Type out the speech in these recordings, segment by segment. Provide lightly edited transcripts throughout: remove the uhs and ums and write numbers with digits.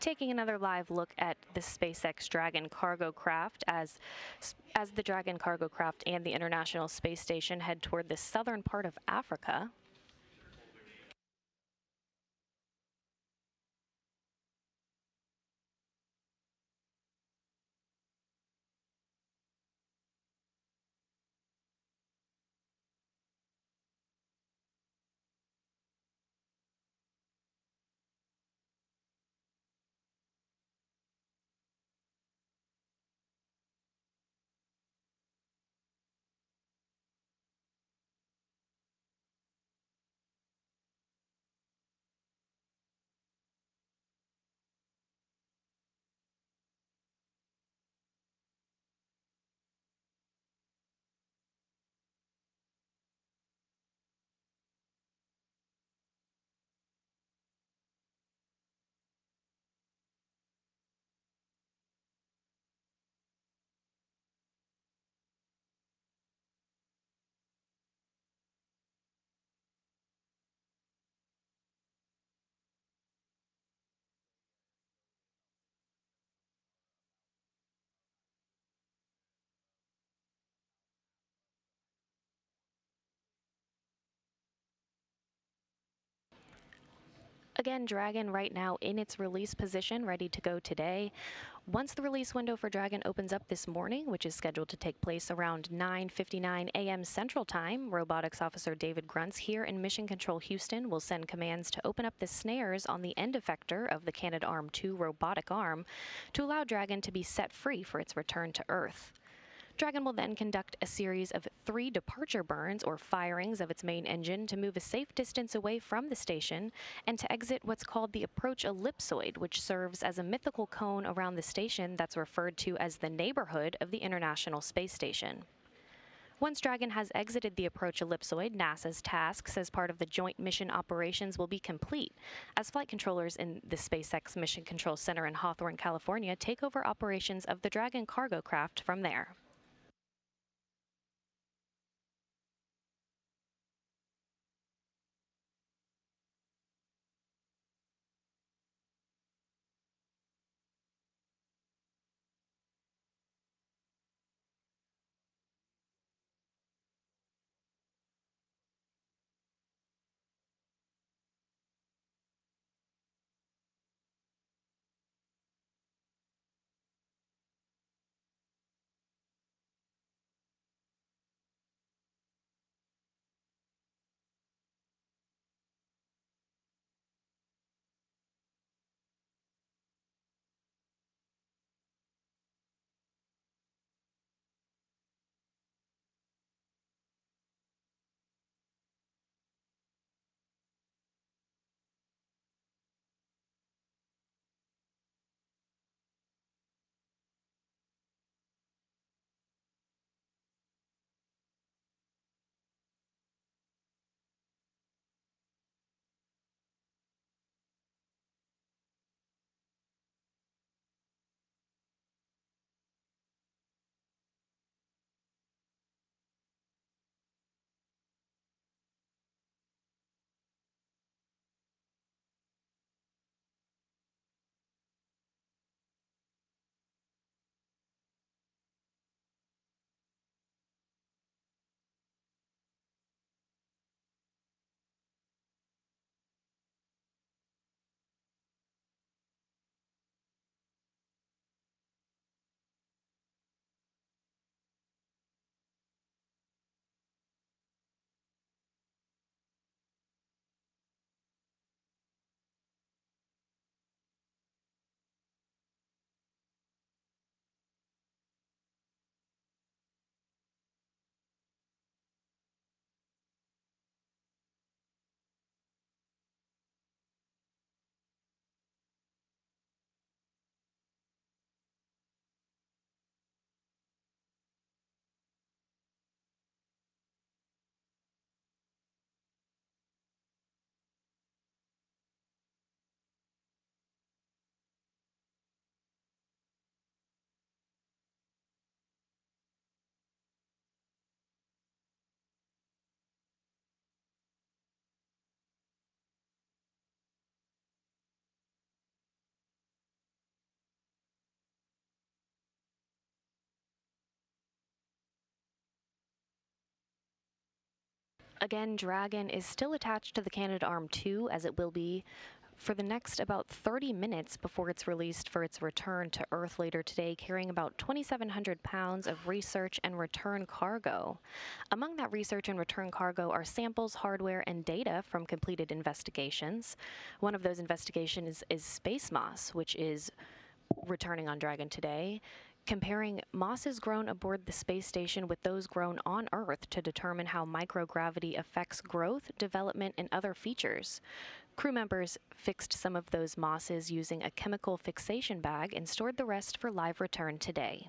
taking another live look at the Spacex Dragon cargo craft as the Dragon cargo craft and the International Space Station head toward the southern part of Africa. Again, Dragon right now in its release position, ready to go today. Once the release window for Dragon opens up this morning, which is scheduled to take place around 9:59 a.m. Central Time, Robotics Officer David Gruntz here in Mission Control Houston will send commands to open up the snares on the end effector of the Canadarm2 robotic arm to allow Dragon to be set free for its return to Earth. Dragon will then conduct a series of 3 departure burns or firings of its main engine to move a safe distance away from the station and to exit what's called the approach ellipsoid, which serves as a mythical cone around the station that's referred to as the neighborhood of the International Space Station. Once Dragon has exited the approach ellipsoid, NASA's tasks as part of the joint mission operations will be complete, as flight controllers in the SpaceX Mission Control Center in Hawthorne, California, take over operations of the Dragon cargo craft from there. Again, Dragon is still attached to the Canadarm2, as it will be for the next about 30 minutes before it's released for its return to Earth later today, carrying about 2,700 pounds of research and return cargo. Among that research and return cargo are samples, hardware, and data from completed investigations. One of those investigations is space moss, which is returning on Dragon today, comparing mosses grown aboard the space station with those grown on Earth to determine how microgravity affects growth, development, and other features. Crew members fixed some of those mosses using a chemical fixation bag and stored the rest for live return today.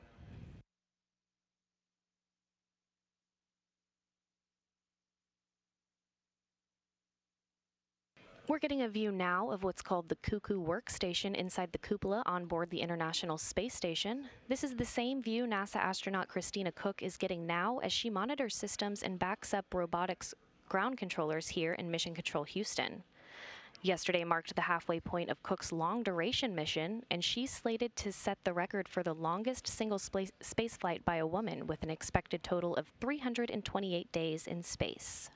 We're getting a view now of what's called the Cuckoo workstation inside the cupola on board the International Space Station. This is the same view NASA astronaut Christina Cook is getting now as she monitors systems and backs up robotics ground controllers here in Mission Control Houston. Yesterday marked the halfway point of Cook's long-duration mission, and she's slated to set the record for the longest single space flight by a woman with an expected total of 328 days in space.